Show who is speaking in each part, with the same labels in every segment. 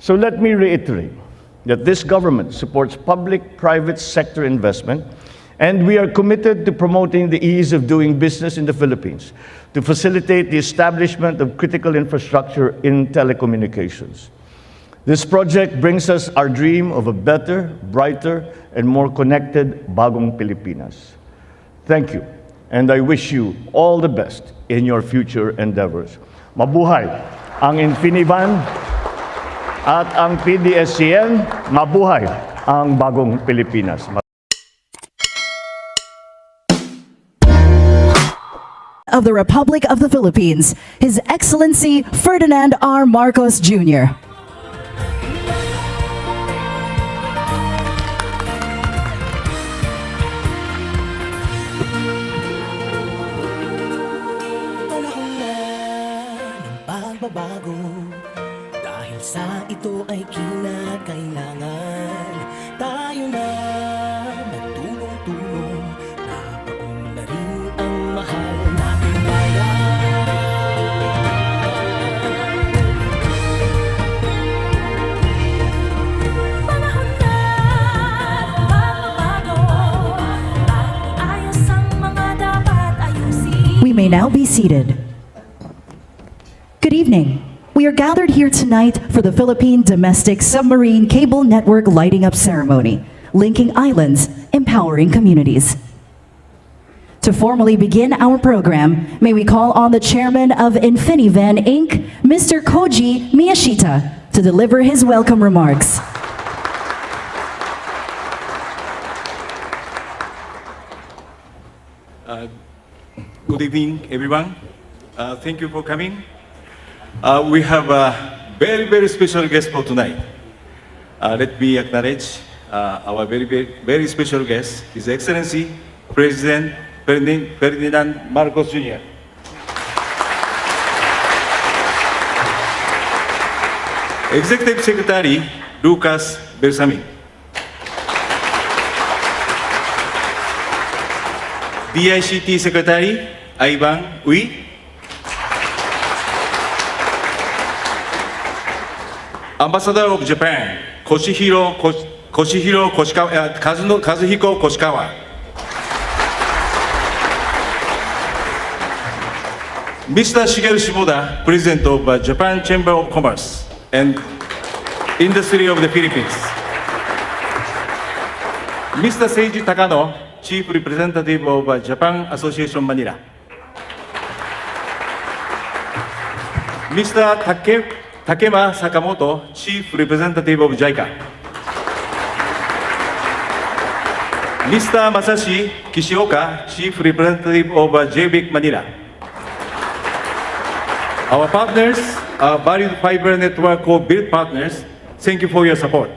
Speaker 1: So let me reiterate that this government supports public-private sector investment, and we are committed to promoting the ease of doing business in the Philippines to facilitate the establishment of critical infrastructure in telecommunications. This project brings us our dream of a better, brighter, and more connected Bagong Pilipinas. Thank you, and I wish you all the best in your future endeavors. Mabuhay ang Infinivan at ang PDSCN, mabuhay ang Bagong Pilipinas.
Speaker 2: Of the Republic of the Philippines, His Excellency Ferdinand R. Marcos Jr.
Speaker 3: Panahon na ng pagbabago, dahil sa ito ay kinakailangan tayo na magtulong-tulong, napaunlarin ang mahal nating bayan. Panahon na ng pagbabago, ayos ang mga dapat ayusin.
Speaker 2: We may now be seated. Good evening. We are gathered here tonight for the Philippine Domestic Submarine Cable Network Lighting Up Ceremony, linking islands, empowering communities. To formally begin our program, may we call on the chairman of Infinivan Inc., Mr. Koji Miyashita, to deliver his welcome remarks.
Speaker 4: Good evening, everyone. Thank you for coming. We have a very, very special guest for tonight. Let me acknowledge our very special guest, His Excellency President Ferdinand Marcos Jr. Executive Secretary Lucas Bersamin. DICT Secretary Ivan Uy. Ambassador of Japan, Kazuhiko Koshikawa. Mr. Shigeru Shimoda, President of Japan Chamber of Commerce and Industry of the Philippines. Mr. Seiji Takano, Chief Representative of Japan Association Manila. Mr. Takema Sakamoto, Chief Representative of JICA. Mr. Masashi Kishioka, Chief Representative of JBIC Manila. Our partners, our valued fiber network co-build partners, thank you for your support.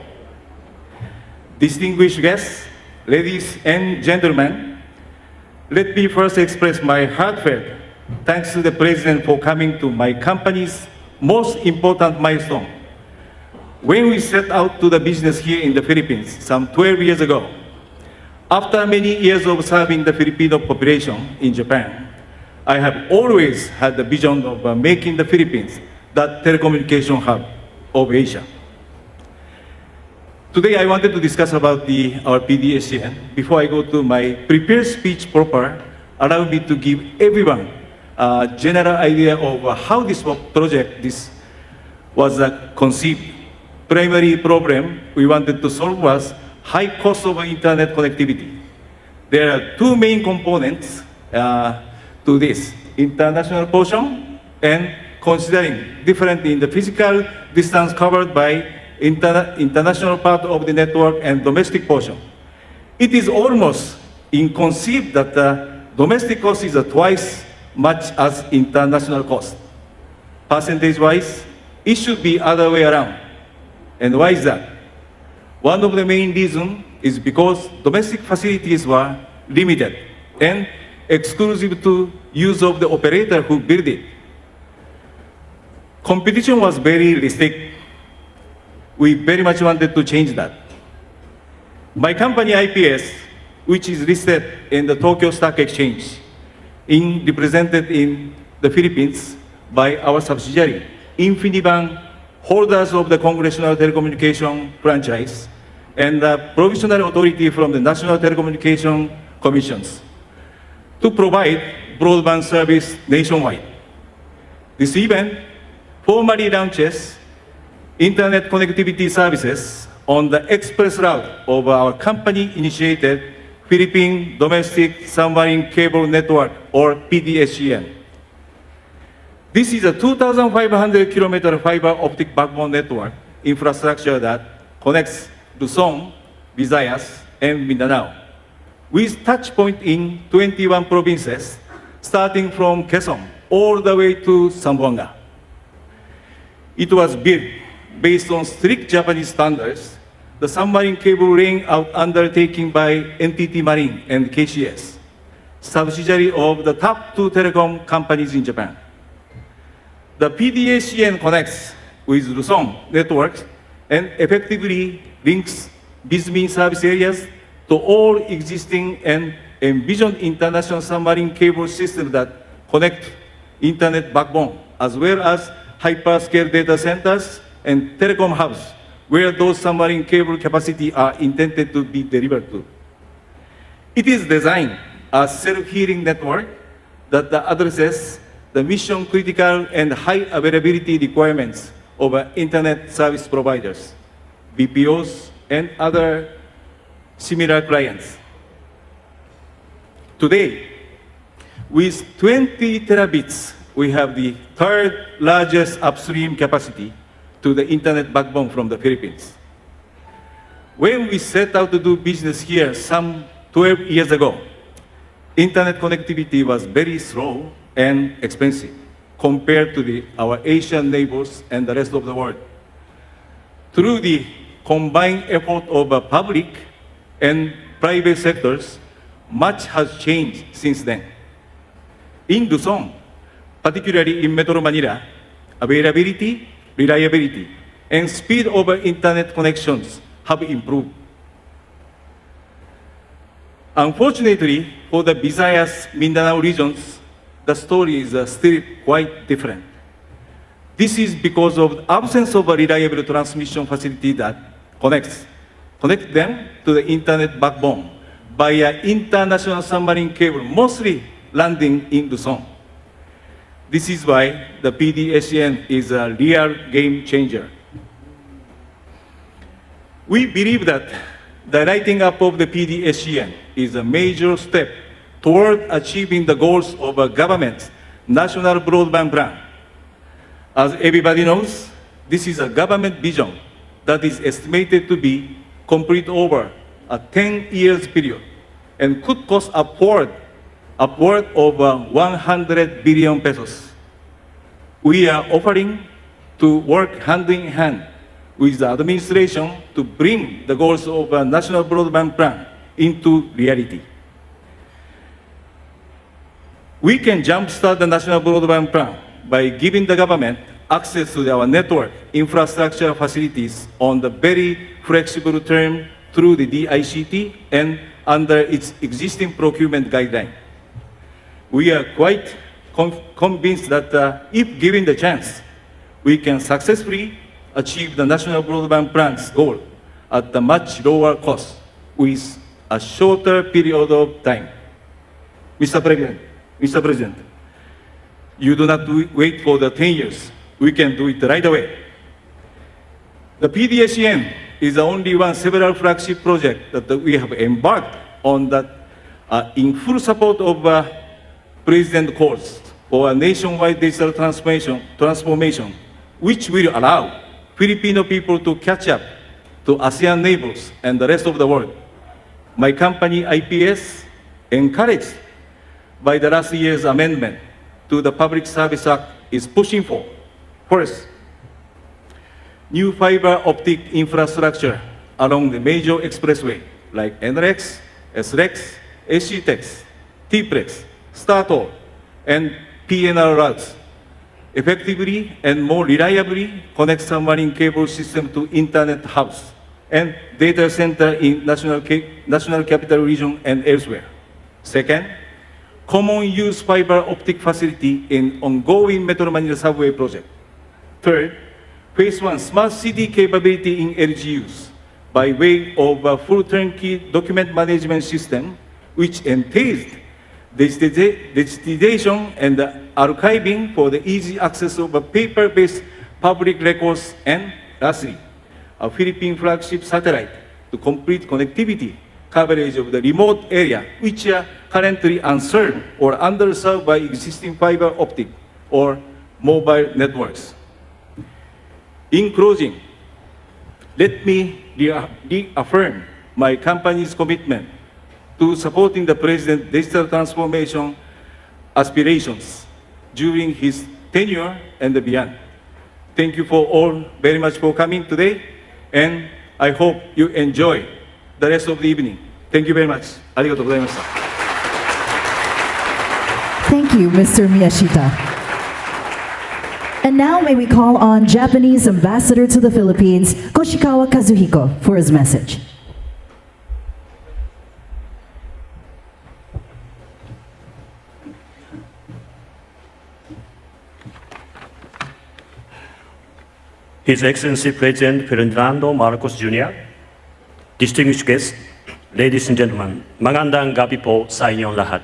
Speaker 4: Distinguished guests, ladies and gentlemen, let me first express my heartfelt thanks to the President for coming to my company's most important milestone. When we set out to the business here in the Philippines some 12 years ago, after many years of serving the Filipino population in Japan, I have always had the vision of making the Philippines the telecommunication hub of Asia. Today I wanted to discuss about our PDSCN. Before I go to my prepared speech proper, allow me to give everyone a general idea of how this project was conceived. Primary problem we wanted to solve was high cost of internet connectivity. There are two main components to this: international portion and considering different in the physical distance covered by international part of the network and domestic portion. It is almost inconceivable that the domestic cost is twice much as international cost. Percentage-wise, it should be other way around. And why is that? One of the main reasons is because domestic facilities were limited and exclusive to use of the operator who built it. Competition was very restricted. We very much wanted to change that. My company IPS, which is listed in the Tokyo Stock Exchange, represented in the Philippines by our subsidiary, Infinivan holders of the Congressional Telecommunication franchise, and the provisional authority from the National Telecommunication Commissions to provide broadband service nationwide. This event formally launches internet connectivity services on the express route of our company-initiated Philippine Domestic Submarine Cable Network, or PDSCN. This is a 2,500-kilometer fiber optic backbone network infrastructure that connects Luzon, Visayas, and Mindanao, with touch point in 21 provinces, starting from Quezon all the way to Zamboanga. It was built based on strict Japanese standards, the submarine cable laying out undertaking by NTT Marine and KCS, subsidiary of the top two telecom companies in Japan. The PDACN connects with Luzon networks and effectively links BISMI service areas to all existing and envisioned international submarine cable systems that connect internet backbone, as well as hyperscale data centers and telecom hubs, where those submarine cable capacity are intended to be delivered to. It is designed as self-healing network that addresses the mission-critical and high availability requirements of internet service providers, BPOs, and other similar clients. Today, with 20 terabits, we have the third largest upstream capacity to the internet backbone from the Philippines. When we set out to do business here some 12 years ago, internet connectivity was very slow and expensive compared to our Asian neighbors and the rest of the world. Through the combined effort of public and private sectors, much has changed since then. In Luzon, particularly in Metro Manila, availability, reliability, and speed of internet connections have improved. Unfortunately, for the Visayas, Mindanao regions, the story is still quite different. This is because of the absence of a reliable transmission facility that connects them to the internet backbone via international submarine cable, mostly landing in Luzon. This is why the PDSCN is a real game changer. We believe that the lighting up of the PDSCN is a major step toward achieving the goals of a government's national broadband plan. As everybody knows, this is a government vision that is estimated to be complete over a 10 years period and could cost upward of 100 billion pesos. We are offering to work hand in hand with the administration to bring the goals of a national broadband plan into reality. We can jumpstart the national broadband plan by giving the government access to our network infrastructure facilities on the very flexible term through the DICT and under its existing procurement guideline. We are quite convinced that if given the chance, we can successfully achieve the national broadband plan's goal at a much lower cost with a shorter period of time. Mr. President, you do not wait for the 10 years. We can do it right away. The PDSCN is the only one several flagship project that we have embarked on that in full support of President calls for a nationwide digital transformation, which will allow Filipino people to catch up to ASEAN neighbors and the rest of the world. My company, IPS, encouraged by the last year's amendment to the Public Service Act, is pushing for, first, new fiber optic infrastructure along the major expressway like NREX, SREX, SCTEX, TPREX, STATO, and PNR routes, effectively and more reliably connect submarine cable system to internet hubs and data center in national capital region and elsewhere. Second, common use fiber optic facility in ongoing Metro Manila subway project. Third, Phase 1, smart city capability in LGUs by way of a full turnkey document management system, which entails digitization and archiving for the easy access of paper-based public records, and lastly, a Philippine flagship satellite to complete connectivity coverage of the remote area, which are currently unserved or underserved by existing fiber optic or mobile networks. In closing, let me reaffirm my company's commitment to supporting the President's digital transformation aspirations during his tenure and beyond. Thank you for all very much for coming today, and I hope you enjoy the rest of the evening. Thank you very much. ありがとうございました。
Speaker 2: Thank you, Mr. Miyashita. And now may we call on Japanese Ambassador to the Philippines, Koshikawa Kazuhiko, for his message.
Speaker 5: His Excellency President Ferdinando Marcos Jr., distinguished guests, ladies and gentlemen, magandang gabi po sa inyong lahat.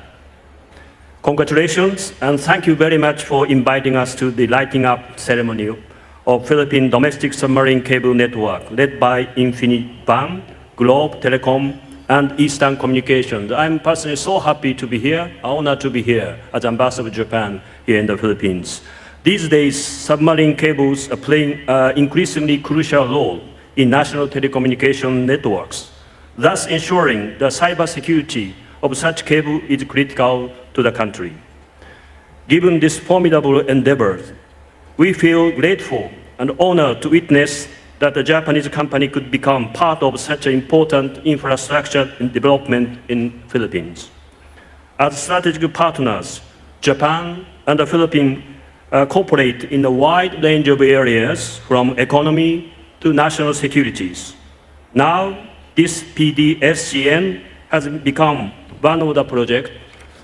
Speaker 5: Congratulations and thank you very much for inviting us to the lighting up ceremony of Philippine Domestic Submarine Cable Network led by BAM, Globe Telecom, and Eastern Communications. I'm personally so happy to be here, honored to be here as Ambassador of Japan here in the Philippines. These days, submarine cables are playing an increasingly crucial role in national telecommunication networks. Thus ensuring the cybersecurity of such cable is critical to the country. Given this formidable endeavor, we feel grateful and honored to witness that a Japanese company could become part of such an important infrastructure development in Philippines. As strategic partners, Japan and the Philippines cooperate in a wide range of areas from economy to national securities. Now, this PDSCN has become one of the projects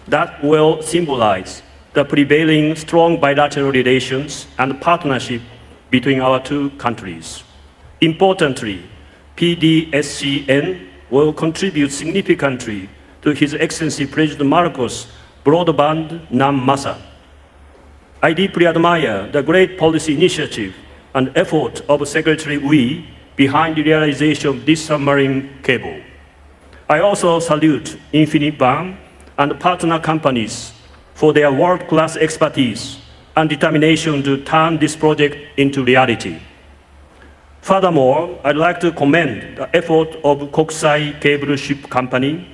Speaker 5: that will symbolize the prevailing strong bilateral relations and partnership between our two countries. Importantly, PDSCN will contribute significantly to His Excellency President Marcos' broadband NAM-MASA. I deeply admire the great policy initiative and effort of Secretary Wee behind the realization of this submarine cable. I also salute BAM and partner companies for their world-class expertise and determination to turn this project into reality. Furthermore, I'd like to commend the effort of Kokusai Cable Ship Company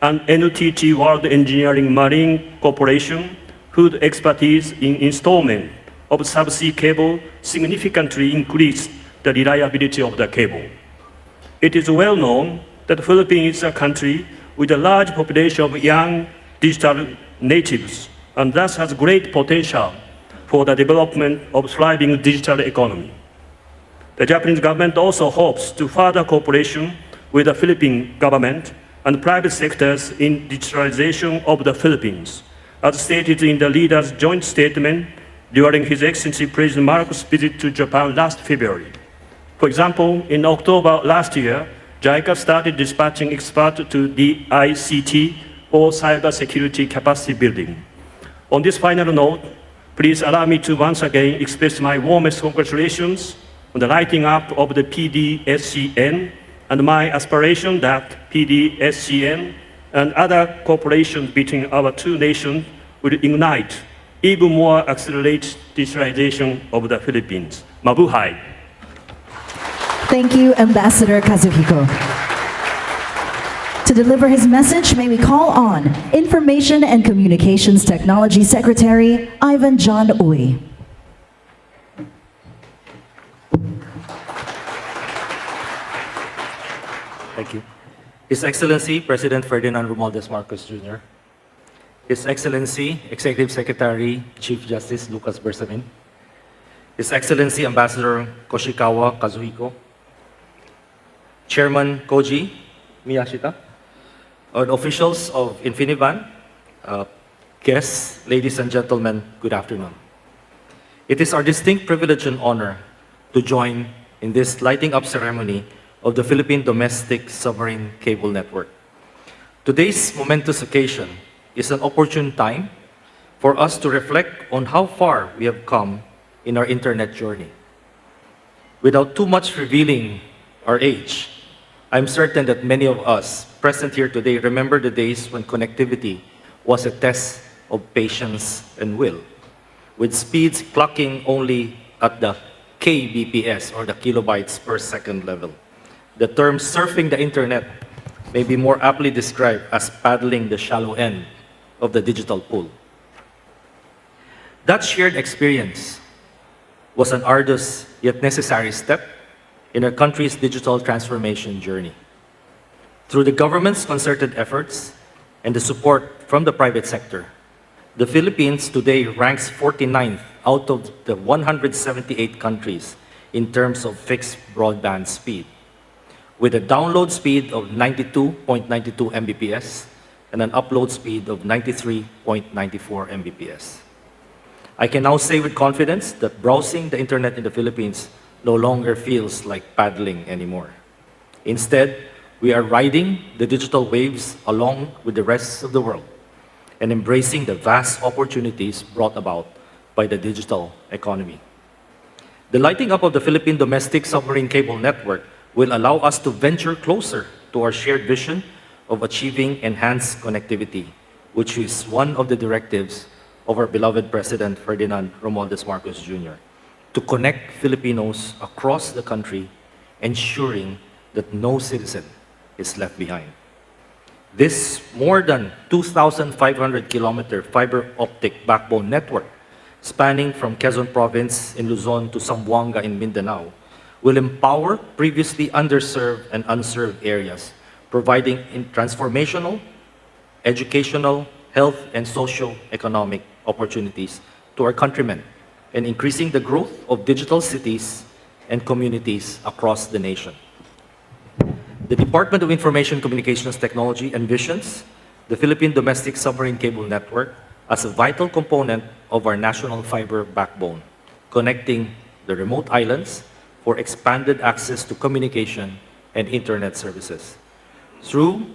Speaker 5: and NTT World Engineering Marine Corporation, whose expertise in installment of subsea cable significantly increased the reliability of the cable. It is well known that the Philippines is a country with a large population of young digital natives and thus has great potential for the development of thriving digital economy. The Japanese government also hopes to further cooperation with the Philippine government and private sectors in digitalization of the Philippines, as stated in the leader's joint statement during His Excellency President Marcos' visit to Japan last February. For example, in October last year, JICA started dispatching experts to the ICT for cybersecurity capacity building. On this final note, please allow me to once again express my warmest congratulations on the lighting up of the PDSCN and my aspiration that PDSCN and other cooperation between our two nations will ignite even more accelerate digitalization of the Philippines. Mabuhay!
Speaker 2: Thank you, Ambassador Kazuhiko. To deliver his message, may we call on Information and Communications Technology Secretary Ivan John Uy.
Speaker 6: Thank you. His Excellency President Ferdinand Romualdez Marcos Jr., His Excellency Executive Secretary Chief Justice Lucas Bersamin, His Excellency Ambassador Koshikawa Kazuhiko, Chairman Koji Miyashita, and officials of InfiniBAN, guests, ladies and gentlemen, good afternoon. It is our distinct privilege and honor to join in this lighting up ceremony of the Philippine Domestic Submarine Cable Network. Today's momentous occasion is an opportune time for us to reflect on how far we have come in our internet journey. Without too much revealing our age, I'm certain that many of us present here today remember the days when connectivity was a test of patience and will, with speeds clocking only at the kbps or the kilobytes per second level. The term surfing the internet may be more aptly described as paddling the shallow end of the digital pool. That shared experience was an arduous yet necessary step in our country's digital transformation journey. Through the government's concerted efforts and the support from the private sector, the Philippines today ranks 49th out of the 178 countries in terms of fixed broadband speed, with a download speed of 92.92 Mbps and an upload speed of 93.94 Mbps. I can now say with confidence that browsing the internet in the Philippines no longer feels like paddling anymore. Instead, we are riding the digital waves along with the rest of the world and embracing the vast opportunities brought about by the digital economy. The lighting up of the Philippine Domestic Submarine Cable Network will allow us to venture closer to our shared vision of achieving enhanced connectivity, which is one of the directives of our beloved President Ferdinand Romualdez Marcos Jr., to connect Filipinos across the country, ensuring that no citizen is left behind. This more than 2,500-kilometer fiber optic backbone network, spanning from Quezon Province in Luzon to Zamboanga in Mindanao, will empower previously underserved and unserved areas, providing transformational, educational, health, and socio-economic opportunities to our countrymen, and increasing the growth of digital cities and communities across the nation. The Department of Information Communications Technology envisions the Philippine Domestic Submarine Cable Network as a vital component of our national fiber backbone, connecting the remote islands for expanded access to communication and internet services. Through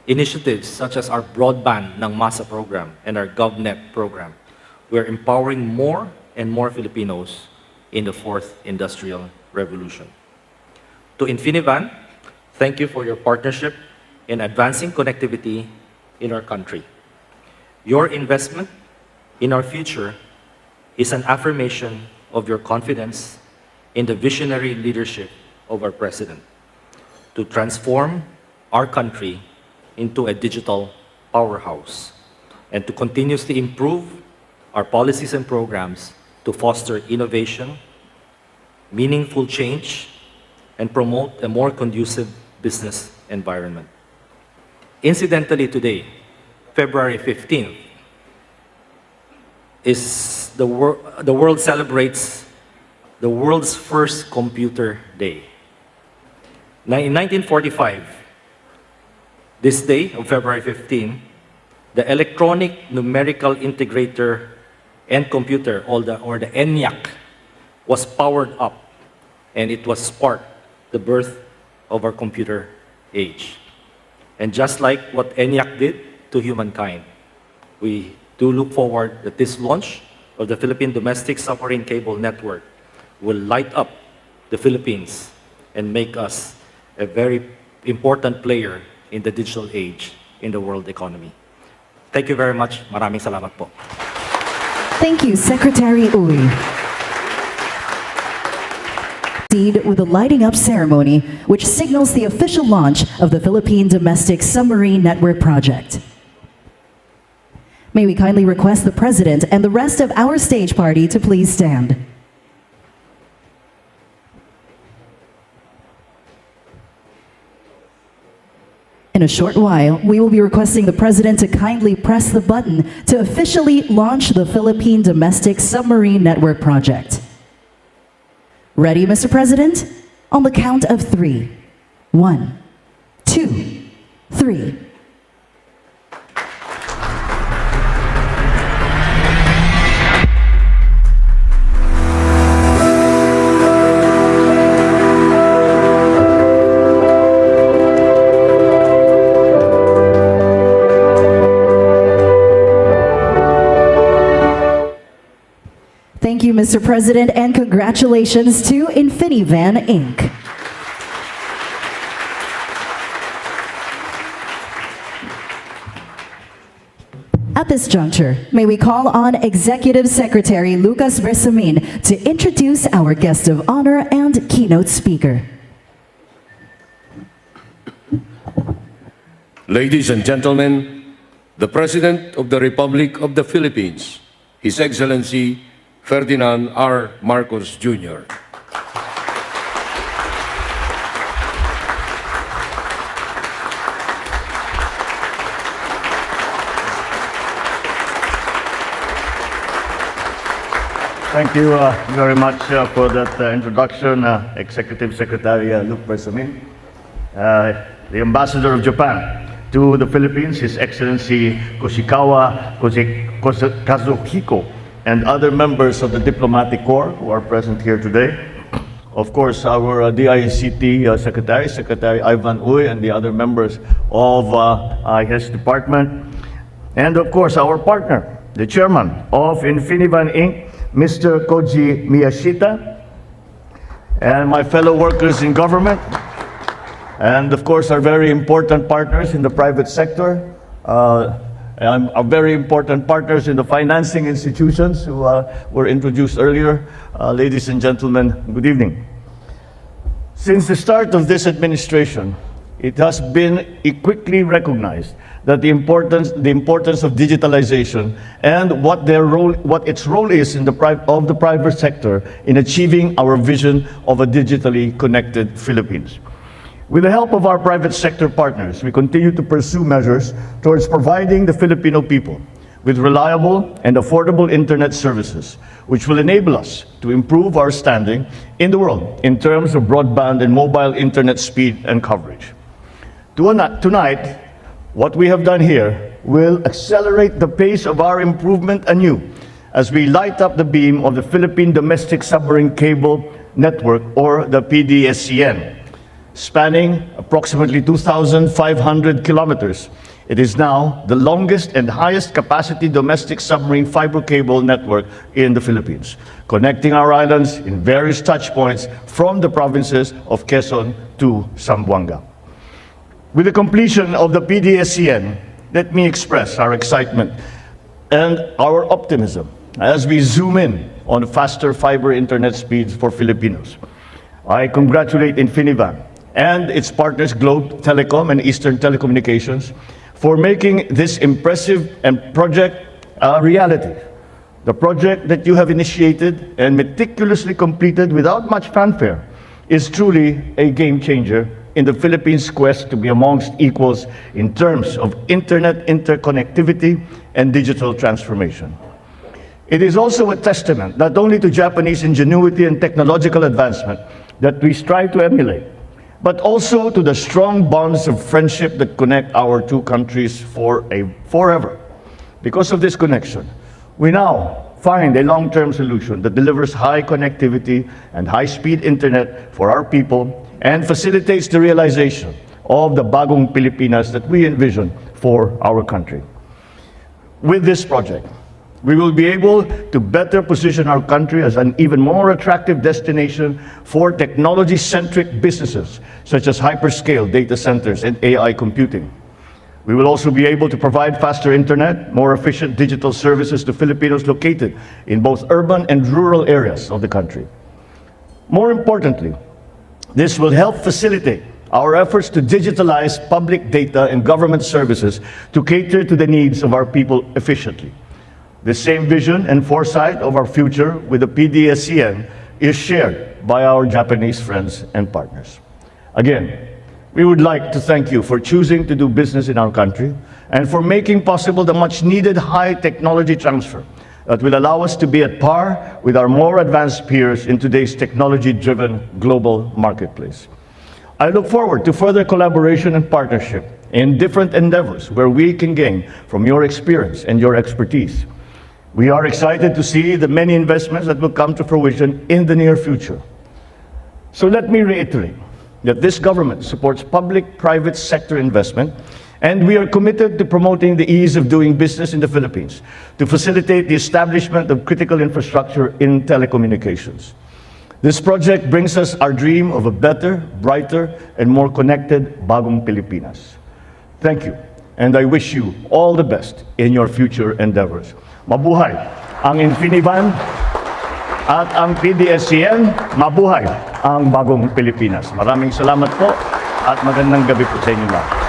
Speaker 6: initiatives such as our Broadband ng Masa program and our GovNet program, we are empowering more and more Filipinos in the fourth industrial revolution. To Infinivan, thank you for your partnership in advancing connectivity in our country. Your investment in our future is an affirmation of your confidence in the visionary leadership of our President to transform our country into a digital powerhouse and to continuously improve our policies and programs to foster innovation, meaningful change, and promote a more conducive business environment. Incidentally, today, February 15th, is the world celebrates the world's first computer day. Now, in 1945, this day of February 15, the electronic numerical integrator and computer, or the ENIAC, was powered up, and it was sparked the birth of our computer age. And just like what ENIAC did to humankind, we do look forward that this launch of the Philippine Domestic Submarine Cable Network will light up the Philippines and make us a very important player in the digital age in the world economy. Thank you very much. Maraming salamat po.
Speaker 2: Thank you, Secretary Uy. Proceed with the lighting up ceremony, which signals the official launch of the Philippine Domestic Submarine Network project. May we kindly request the President and the rest of our stage party to please stand. In a short while, we will be requesting the President to kindly press the button to officially launch the Philippine Domestic Submarine Network project. Ready, Mr. President? On the count of 3. 1, 2, 3. Thank you, Mr. President, and congratulations to Infinivan Inc. At this juncture, may we call on Executive Secretary Lucas Bersamin to introduce our guest of honor and keynote speaker.
Speaker 7: Ladies and gentlemen, the President of the Republic of the Philippines, His Excellency Ferdinand R. Marcos Jr.
Speaker 1: Thank you very much for that introduction, Executive Secretary Luc Bersamin. The Ambassador of Japan to the Philippines, His Excellency Kazuhiko, and other members of the Diplomatic Corps who are present here today. Of course, our DICT Secretary Ivan Uy, and the other members of his department. And of course, our partner, the Chairman of Infinivan Inc., Mr. Koji Miyashita, and my fellow workers in government, and of course our very important partners in the private sector, and our very important partners in the financing institutions who were introduced earlier. Ladies and gentlemen, good evening. Since the start of this administration, it has been quickly recognized that the importance of digitalization and what its role is in the private sector in achieving our vision of a digitally connected Philippines. With the help of our private sector partners, we continue to pursue measures towards providing the Filipino people with reliable and affordable internet services, which will enable us to improve our standing in the world in terms of broadband and mobile internet speed and coverage. Tonight, what we have done here will accelerate the pace of our improvement anew as we light up the beam of the Philippine Domestic Submarine Cable Network, or the PDSCN. Spanning approximately 2,500 kilometers, it is now the longest and highest capacity domestic submarine fiber cable network in the Philippines, connecting our islands in various touch points from the provinces of Quezon to Zamboanga. With the completion of the PDSCN, let me express our excitement and our optimism as we zoom in on faster fiber internet speeds for Filipinos. I congratulate Infinivan and its partners Globe Telecom and Eastern Telecommunications for making this impressive project a reality. The project that you have initiated and meticulously completed without much fanfare is truly a game changer in the Philippines' quest to be amongst equals in terms of internet interconnectivity and digital transformation. It is also a testament not only to Japanese ingenuity and technological advancement that we strive to emulate, but also to the strong bonds of friendship that connect our two countries forever. Because of this connection, we now find a long-term solution that delivers high connectivity and high-speed internet for our people and facilitates the realization of the bagong Pilipinas that we envision for our country. With this project, we will be able to better position our country as an even more attractive destination for technology-centric businesses, such as hyperscale data centers and AI computing. We will also be able to provide faster internet, more efficient digital services to Filipinos located in both urban and rural areas of the country. More importantly, this will help facilitate our efforts to digitalize public data and government services to cater to the needs of our people efficiently. The same vision and foresight of our future with the PDSCN is shared by our Japanese friends and partners. Again, we would like to thank you for choosing to do business in our country and for making possible the much-needed high technology transfer that will allow us to be at par with our more advanced peers in today's technology-driven global marketplace. I look forward to further collaboration and partnership in different endeavors where we can gain from your experience and your expertise. We are excited to see the many investments that will come to fruition in the near future. So let me reiterate that this government supports public-private sector investment And we are committed to promoting the ease of doing business in the Philippines, to facilitate the establishment of critical infrastructure in telecommunications. This project brings us our dream of a better, brighter, and more connected Bagong Pilipinas. Thank you, and I wish you all the best in your future endeavors. Mabuhay ang Infiniban at ang PDSCN, mabuhay ang Bagong Pilipinas. Maraming salamat po at magandang gabi po sa inyo lahat.